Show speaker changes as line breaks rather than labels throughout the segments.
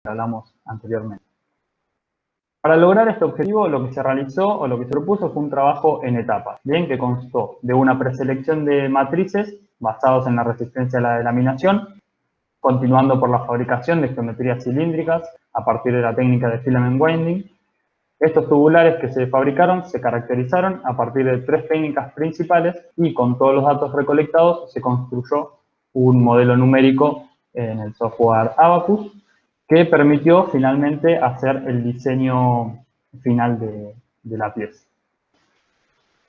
que hablamos anteriormente. Para lograr este objetivo, lo que se realizó o lo que se propuso fue un trabajo en etapas, bien, que constó de una preselección de matrices basados en la resistencia a la delaminación, continuando por la fabricación de geometrías cilíndricas a partir de la técnica de filament winding. Estos tubulares que se fabricaron se caracterizaron a partir de 3 técnicas principales y con todos los datos recolectados se construyó un modelo numérico en el software Abaqus que permitió finalmente hacer el diseño final de la pieza.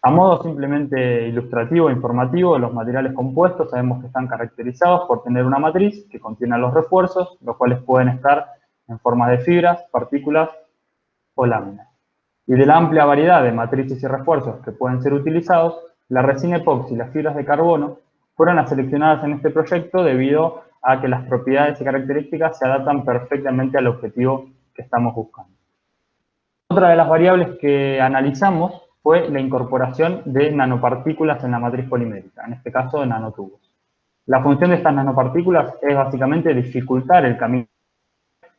A modo simplemente ilustrativo e informativo, los materiales compuestos sabemos que están caracterizados por tener una matriz que contiene los refuerzos, los cuales pueden estar en forma de fibras, partículas o láminas. Y de la amplia variedad de matrices y refuerzos que pueden ser utilizados, la resina epoxi y las fibras de carbono fueron las seleccionadas en este proyecto debido a que las propiedades y características se adaptan perfectamente al objetivo que estamos buscando. Otra de las variables que analizamos fue la incorporación de nanopartículas en la matriz polimérica, en este caso de nanotubos. La función de estas nanopartículas es básicamente dificultar el camino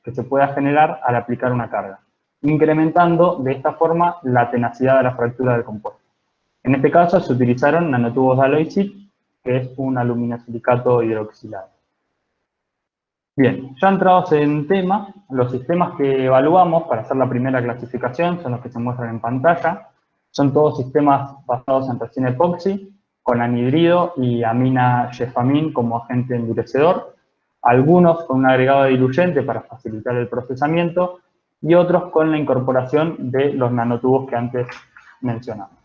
que se pueda generar al aplicar una carga, incrementando de esta forma la tenacidad de la fractura del compuesto. En este caso se utilizaron nanotubos de Alloy-SiC, que es un aluminosilicato hidroxilado. Bien, ya entrados en tema, los sistemas que evaluamos para hacer la primera clasificación son los que se muestran en pantalla. Son todos sistemas basados en resina epoxi, con anhidrido y amina gefamín como agente endurecedor, algunos con un agregado de diluyente para facilitar el procesamiento y otros con la incorporación de los nanotubos que antes mencionamos.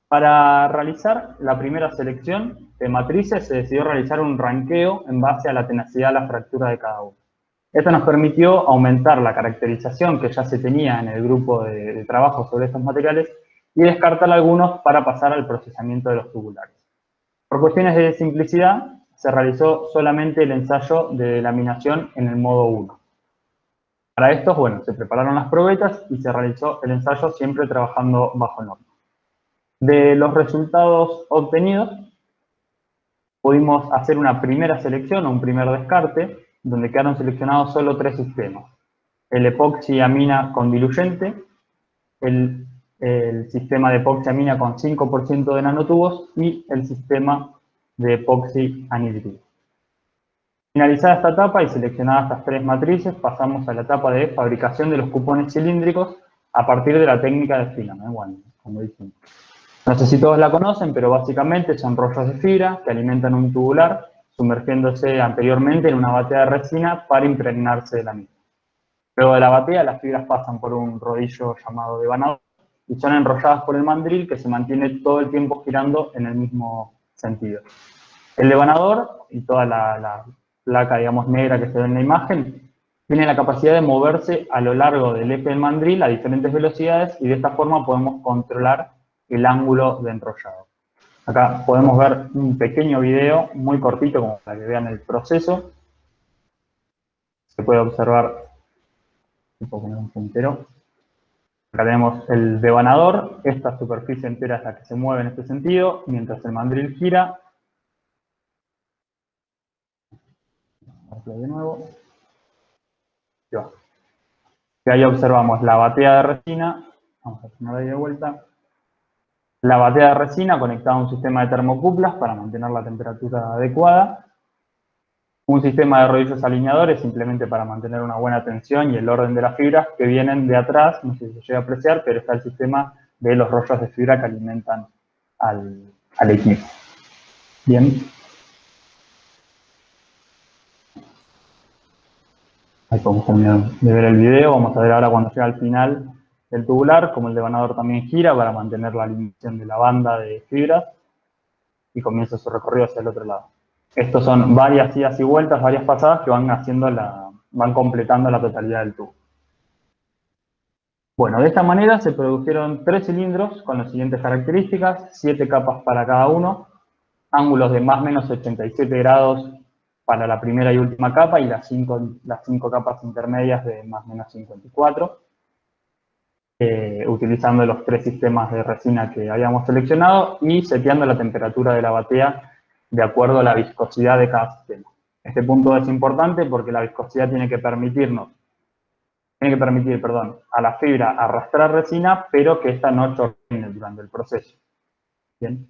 Para realizar la primera selección de matrices se decidió realizar un ranqueo en base a la tenacidad de la fractura de cada uno. Esto nos permitió aumentar la caracterización que ya se tenía en el grupo de trabajo sobre estos materiales y descartar algunos para pasar al procesamiento de los tubulares. Por cuestiones de simplicidad, se realizó solamente el ensayo de laminación en el modo 1. Para esto, bueno, se prepararon las probetas y se realizó el ensayo siempre trabajando bajo norma. De los resultados obtenidos, pudimos hacer una primera selección o un primer descarte, donde quedaron seleccionados solo 3 sistemas. El epoxi amina con diluyente, el sistema de epoxi amina con 5% de nanotubos y el sistema de epoxi anhidrido. Finalizada esta etapa y seleccionadas estas 3 matrices, pasamos a la etapa de fabricación de los cupones cilíndricos a partir de la técnica de filament winding, como dijimos. No sé si todos la conocen, pero básicamente son rollos de fibra que alimentan un tubular, sumergiéndose anteriormente en una batea de resina para impregnarse de la misma. Luego de la batea, las fibras pasan por un rodillo llamado devanador y son enrolladas por el mandril que se mantiene todo el tiempo girando en el mismo sentido. El devanador y toda la placa, digamos, negra que se ve en la imagen, tiene la capacidad de moverse a lo largo del eje del mandril a diferentes velocidades y de esta forma podemos controlar el ángulo de enrollado. Acá podemos ver un pequeño video muy cortito como para que vean el proceso. Se puede observar un poco en un puntero. Acá tenemos el devanador, esta superficie entera es la que se mueve en este sentido, mientras el mandril gira. De nuevo. Y ahí observamos la batea de resina. Vamos a poner ahí de vuelta. La batea de resina conectada a un sistema de termocuplas para mantener la temperatura adecuada. Un sistema de rodillos alineadores simplemente para mantener una buena tensión y el orden de las fibras que vienen de atrás, no sé si se llega a apreciar, pero está el sistema de los rollos de fibra que alimentan al equipo. Bien. Ahí podemos terminar de ver el video. Vamos a ver ahora cuando llega al final del tubular, como el devanador también gira para mantener la alineación de la banda de fibras y comienza su recorrido hacia el otro lado. Estos son varias idas y vueltas, varias pasadas que van completando la totalidad del tubo. Bueno, de esta manera se produjeron 3 cilindros con las siguientes características, 7 capas para cada uno, ángulos de más o menos 87 grados para la primera y última capa y las 5 capas intermedias de más o menos 54, utilizando los 3 sistemas de resina que habíamos seleccionado y seteando la temperatura de la batea de acuerdo a la viscosidad de cada sistema. Este punto es importante porque la viscosidad tiene que permitir, a la fibra arrastrar resina, pero que ésta no chorree durante el proceso. Bien.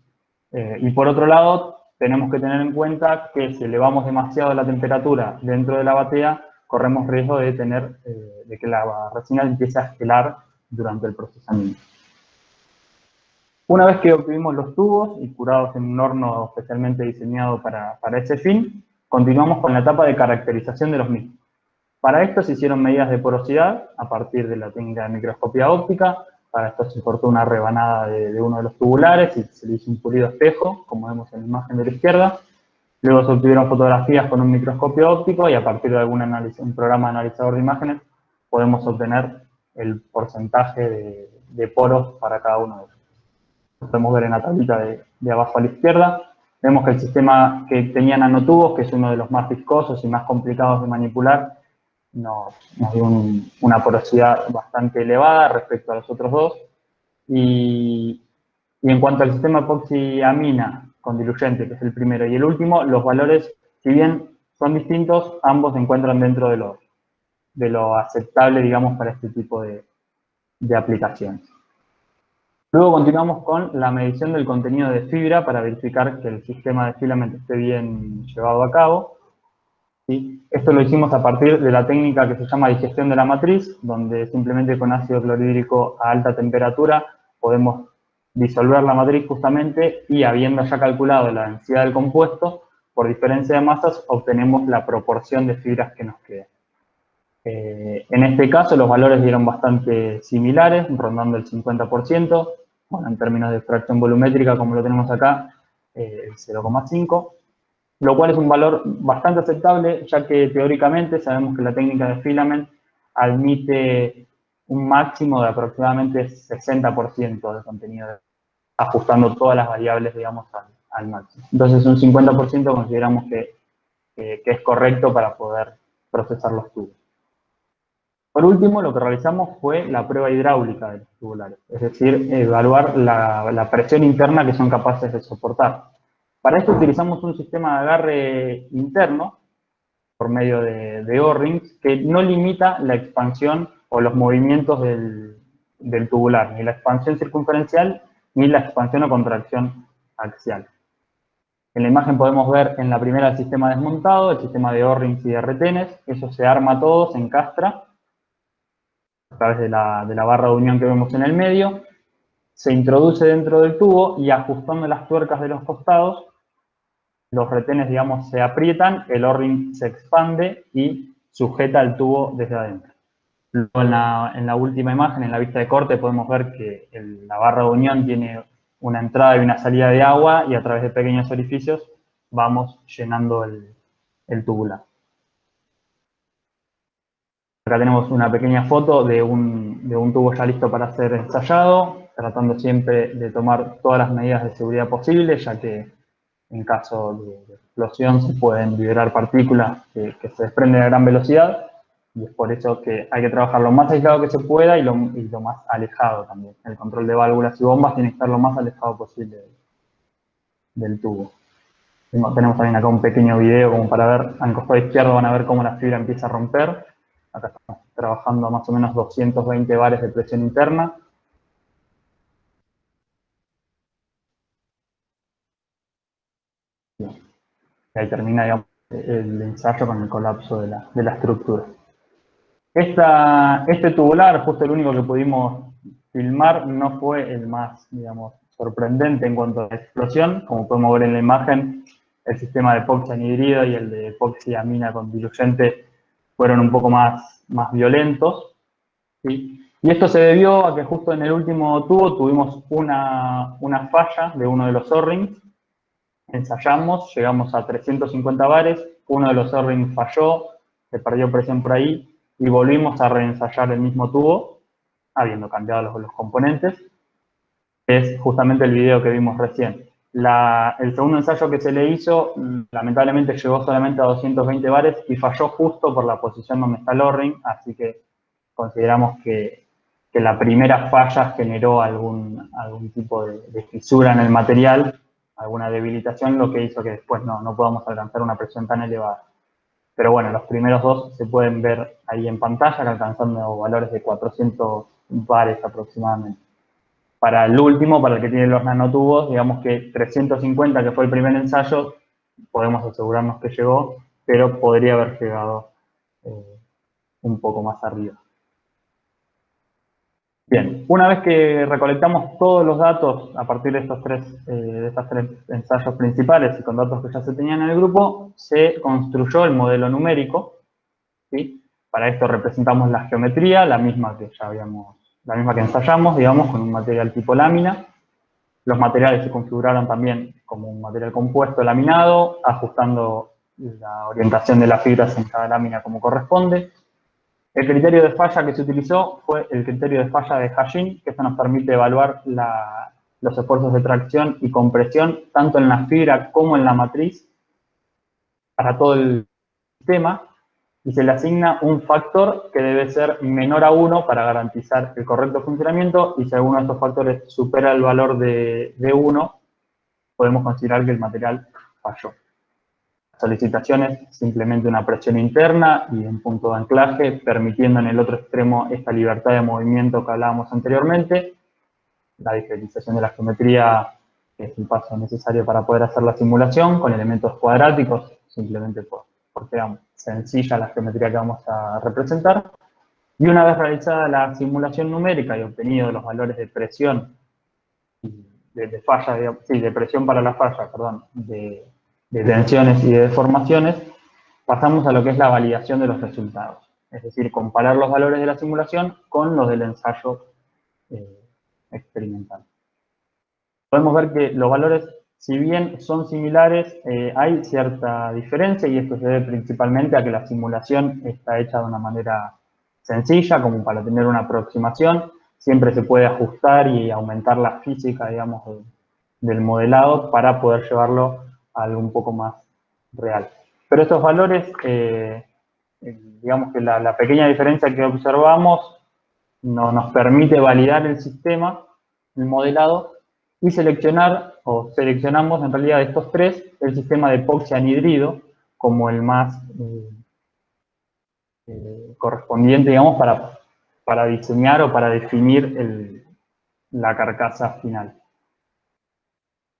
Y por otro lado, tenemos que tener en cuenta que si elevamos demasiado la temperatura dentro de la batea, corremos riesgo de que la resina empiece a gelar durante el procesamiento. Una vez que obtuvimos los tubos y curados en un horno especialmente diseñado para ese fin, continuamos con la etapa de caracterización de los mismos. Para esto se hicieron medidas de porosidad a partir de la técnica de microscopía óptica. Para esto se cortó una rebanada de uno de los tubulares y se le hizo un pulido espejo, como vemos en la imagen de la izquierda. Luego se obtuvieron fotografías con un microscopio óptico y a partir de un programa analizador de imágenes podemos obtener el porcentaje de poros para cada uno de ellos. Lo podemos ver en la tablita de abajo a la izquierda. Vemos que el sistema que tenía nanotubos, que es uno de los más viscosos y más complicados de manipular, nos dio una porosidad bastante elevada respecto a los otros dos. Y en cuanto al sistema epoxiamina con diluyente, que es el primero y el último, los valores, si bien son distintos, ambos se encuentran dentro de lo aceptable, digamos, para este tipo de aplicaciones. Luego continuamos con la medición del contenido de fibra para verificar que el sistema de filament esté bien llevado a cabo. ¿Sí? Esto lo hicimos a partir de la técnica que se llama digestión de la matriz, donde simplemente con ácido clorhídrico a alta temperatura podemos disolver la matriz justamente y habiendo ya calculado la densidad del compuesto, por diferencia de masas obtenemos la proporción de fibras que nos queda. En este caso los valores dieron bastante similares, rondando el 50%, bueno, en términos de fracción volumétrica como lo tenemos acá, el 0,5%. Lo cual es un valor bastante aceptable, ya que teóricamente sabemos que la técnica de filament admite un máximo de aproximadamente 60% de contenido, ajustando todas las variables, digamos, al máximo. Entonces, un 50% consideramos que es correcto para poder procesar los tubos. Por último, lo que realizamos fue la prueba hidráulica de los tubulares, es decir, evaluar la presión interna que son capaces de soportar. Para esto utilizamos un sistema de agarre interno, por medio de O-rings, que no limita la expansión o los movimientos del tubular, ni la expansión circunferencial, ni la expansión o contracción axial. En la imagen podemos ver en la primera el sistema desmontado, el sistema de O-rings y de retenes. Eso se arma todo, se encastra a través de la barra de unión que vemos en el medio. Se introduce dentro del tubo y ajustando las tuercas de los costados, los retenes, digamos, se aprietan, el O-ring se expande y sujeta el tubo desde adentro. Luego en la última imagen, en la vista de corte, podemos ver que la barra de unión tiene una entrada y una salida de agua y a través de pequeños orificios vamos llenando el tubular. Acá tenemos una pequeña foto de un tubo ya listo para ser ensayado, tratando siempre de tomar todas las medidas de seguridad posibles, ya que en caso de explosión se pueden liberar partículas que se desprenden a gran velocidad, y es por eso que hay que trabajar lo más aislado que se pueda y lo más alejado también. El control de válvulas y bombas tiene que estar lo más alejado posible del tubo. Tenemos también acá un pequeño video como para ver, al costado izquierdo van a ver cómo la fibra empieza a romper. Acá estamos trabajando a más o menos 220 bares de presión interna. Y ahí termina, digamos, el ensayo con el colapso de la estructura. Este tubular, justo el único que pudimos filmar, no fue el más, digamos, sorprendente en cuanto a la explosión. Como podemos ver en la imagen, el sistema de epoxi anhidrido y el de epoxiamina con diluyente fueron un poco más violentos, ¿sí? Y esto se debió a que justo en el último tubo tuvimos una falla de uno de los O-rings. Ensayamos, llegamos a 350 bares, uno de los O-rings falló, se perdió presión por ahí, y volvimos a reensayar el mismo tubo, habiendo cambiado los componentes. Es justamente el video que vimos recién. El segundo ensayo que se le hizo, lamentablemente llegó solamente a 220 bares y falló justo por la posición donde está el O-ring, así que consideramos que la primera falla generó algún tipo de fisura en el material, alguna debilitación, lo que hizo que después no podamos alcanzar una presión tan elevada. Pero bueno, los primeros dos se pueden ver ahí en pantalla, alcanzando valores de 400 bares aproximadamente. Para el último, para el que tiene los nanotubos, digamos que 350, que fue el primer ensayo, podemos asegurarnos que llegó, pero podría haber llegado un poco más arriba. Bien, una vez que recolectamos todos los datos a partir de estos estos tres ensayos principales y con datos que ya se tenían en el grupo, se construyó el modelo numérico, ¿sí? Para esto representamos la geometría, la misma que ensayamos, digamos, con un material tipo lámina. Los materiales se configuraron también como un material compuesto laminado, ajustando la orientación de las fibras en cada lámina como corresponde. El criterio de falla que se utilizó fue el criterio de falla de Hashing, que esto nos permite evaluar los esfuerzos de tracción y compresión, tanto en la fibra como en la matriz, para todo el sistema, y se le asigna un factor que debe ser menor a 1 para garantizar el correcto funcionamiento, y si alguno de estos factores supera el valor de 1, podemos considerar que el material falló. Solicitación es simplemente una presión interna y un punto de anclaje, permitiendo en el otro extremo esta libertad de movimiento que hablábamos anteriormente. La discretización de la geometría es un paso necesario para poder hacer la simulación con elementos cuadráticos, simplemente porque era sencilla la geometría que vamos a representar. Y una vez realizada la simulación numérica y obtenido los valores de presión, de falla, de presión para la falla, perdón, de tensiones y de deformaciones, pasamos a lo que es la validación de los resultados. Es decir, comparar los valores de la simulación con los del ensayo experimental. Podemos ver que los valores, si bien son similares, hay cierta diferencia, y esto se debe principalmente a que la simulación está hecha de una manera sencilla, como para tener una aproximación. Siempre se puede ajustar y aumentar la física, digamos, del modelado para poder llevarlo a algo un poco más real. Pero estos valores, digamos que la pequeña diferencia que observamos no nos permite validar el sistema, el modelado, y seleccionamos en realidad de estos tres el sistema de epoxi anhidrido como el más correspondiente, digamos, para diseñar o para definir la carcasa final.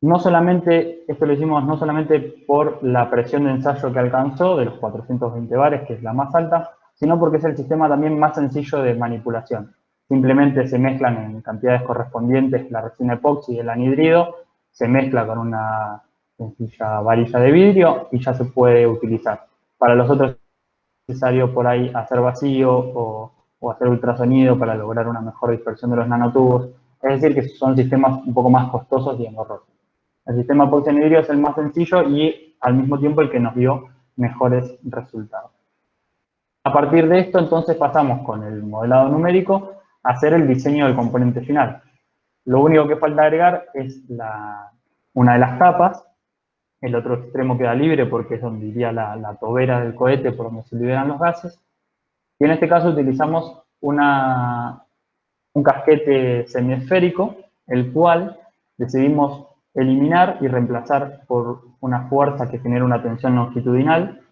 No solamente, esto lo hicimos no solamente por la presión de ensayo que alcanzó, de los 420 bares, que es la más alta, sino porque es el sistema también más sencillo de manipulación. Simplemente se mezclan en cantidades correspondientes la resina epoxi y el anhidrido, se mezcla con una sencilla varilla de vidrio y ya se puede utilizar. Para los otros es necesario por ahí hacer vacío o hacer ultrasonido para lograr una mejor dispersión de los nanotubos. Es decir, que son sistemas un poco más costosos y engorrosos. El sistema epoxi anhidrido es el más sencillo y al mismo tiempo el que nos dio mejores resultados. A partir de esto, entonces, pasamos con el modelado numérico a hacer el diseño del componente final. Lo único que falta agregar es una de las capas. El otro extremo queda libre porque es donde iría la tobera del cohete por donde se liberan los gases. Y en este caso utilizamos un casquete semiesférico, el cual decidimos eliminar y reemplazar por una fuerza que genera una tensión longitudinal.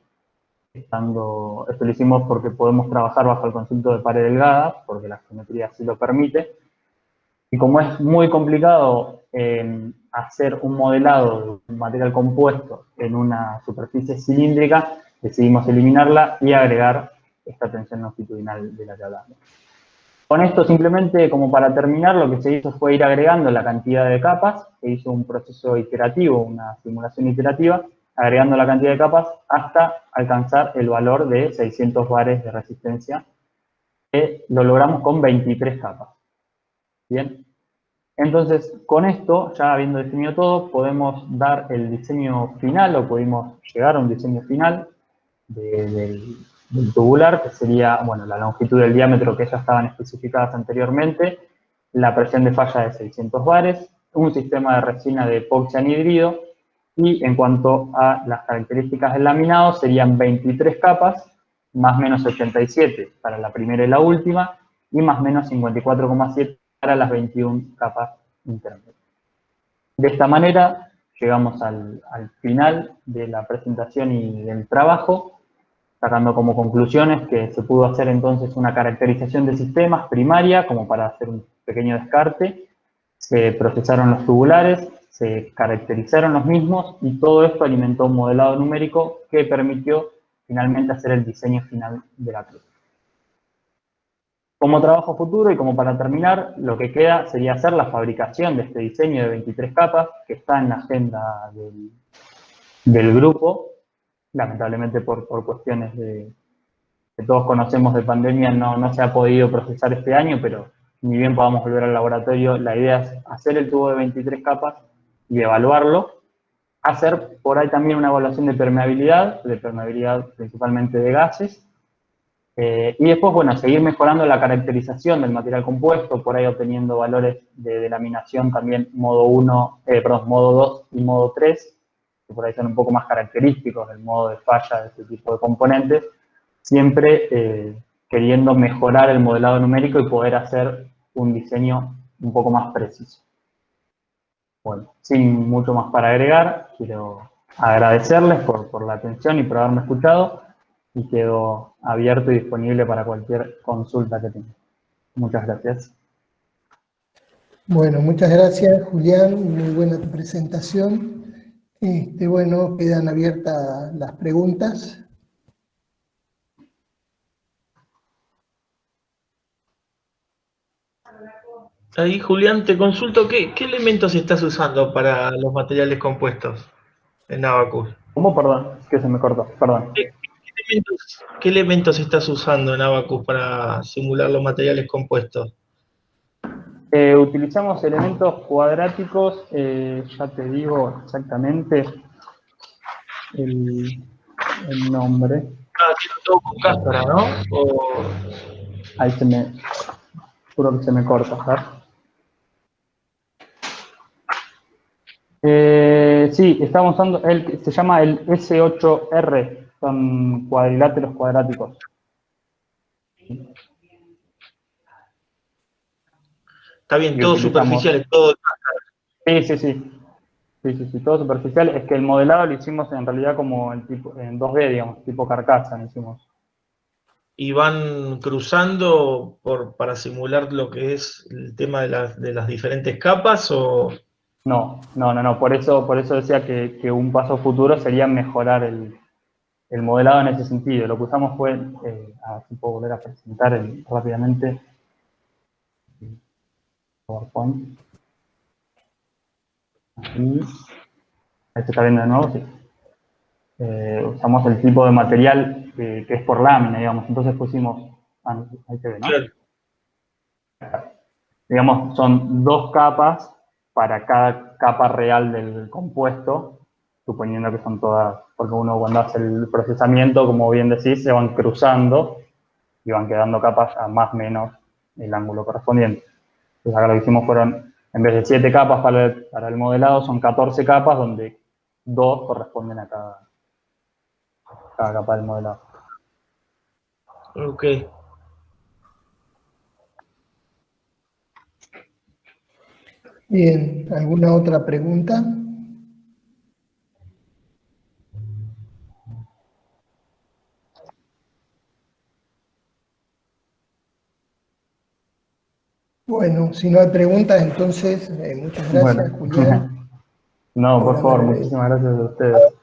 Esto lo hicimos porque podemos trabajar bajo el concepto de pared delgada, porque la geometría así lo permite. Y como es muy complicado hacer un modelado de un material compuesto en una superficie cilíndrica, decidimos eliminarla y agregar esta tensión longitudinal de la que hablamos. Con esto, simplemente, como para terminar, lo que se hizo fue ir agregando la cantidad de capas. Se hizo un proceso iterativo, una simulación iterativa, agregando la cantidad de capas hasta alcanzar el valor de 600 bares de resistencia, que lo logramos con 23 capas. Bien. Entonces, con esto, ya habiendo definido todo, podemos dar el diseño final, o pudimos llegar a un diseño final del tubular, que sería, bueno, la longitud del diámetro que ya estaban especificadas anteriormente, la presión de falla de 600 bares, un sistema de resina de epoxi anhidrido, y en cuanto a las características del laminado, serían 23 capas, más o menos 87 para la primera y la última, y más o menos 54,7 para las 21 capas intermedias. De esta manera, llegamos al final de la presentación y del trabajo. sacando como conclusiones que se pudo hacer entonces una caracterización de sistemas primaria, como para hacer un pequeño descarte, se procesaron los tubulares, se caracterizaron los mismos y todo esto alimentó un modelado numérico que permitió finalmente hacer el diseño final de la cruz. Como trabajo futuro y como para terminar, lo que queda sería hacer la fabricación de este diseño de 23 capas que está en la agenda del grupo. Lamentablemente por cuestiones que todos conocemos de pandemia no se ha podido procesar este año, pero ni bien podamos volver al laboratorio, la idea es hacer el tubo de 23 capas y evaluarlo. Hacer por ahí también una evaluación de permeabilidad principalmente de gases. Y después, bueno, seguir mejorando la caracterización del material compuesto, por ahí obteniendo valores de delaminación también modo 2 y modo 3, que por ahí son un poco más característicos del modo de falla de este tipo de componentes, siempre queriendo mejorar el modelado numérico y poder hacer un diseño un poco más preciso. Bueno, sin mucho más para agregar, quiero agradecerles por la atención y por haberme escuchado y quedo abierto y disponible para cualquier consulta que tengan. Muchas gracias.
Bueno, muchas gracias, Julián. Muy buena tu presentación. Bueno, quedan abiertas las preguntas.
Ahí, Julián, te consulto, ¿qué elementos estás usando para los materiales compuestos en Abaqus?
¿Cómo? Perdón, es que se me cortó, perdón.
¿Qué elementos estás usando en Abaqus para simular los materiales compuestos?
Utilizamos elementos cuadráticos, ya te digo exactamente el nombre.
Tiene todo con cáscara, ¿no?
Ahí juro que se me corta, ¿sabes? Sí, estamos usando se llama el S8R, son cuadriláteros cuadráticos.
Está bien, todo superficial, todo de cáscara.
Sí, todo superficial. Es que el modelado lo hicimos en realidad como en 2D, digamos, tipo carcasa, lo hicimos.
¿Y van cruzando para simular lo que es el tema de las diferentes capas o...?
No. Por eso decía que un paso futuro sería mejorar el modelado en ese sentido. Lo que usamos fue, a ver si puedo volver a presentar rápidamente PowerPoint. Ahí se está viendo de nuevo, sí. Usamos el tipo de material que es por lámina, digamos. Entonces pusimos, ahí se ve, ¿no?
Claro.
Digamos, son 2 capas para cada capa real del compuesto, suponiendo que son todas, porque uno cuando hace el procesamiento, como bien decís, se van cruzando y van quedando capas a más o menos el ángulo correspondiente. Entonces acá lo que hicimos fueron, en vez de 7 capas para el modelado, son 14 capas, donde 2 corresponden a cada capa del modelado.
Ok.
Bien, ¿alguna otra pregunta? Bueno, si no hay preguntas, entonces muchas gracias,
Bueno.
Julián.
No, por favor, muchísimas gracias a ustedes.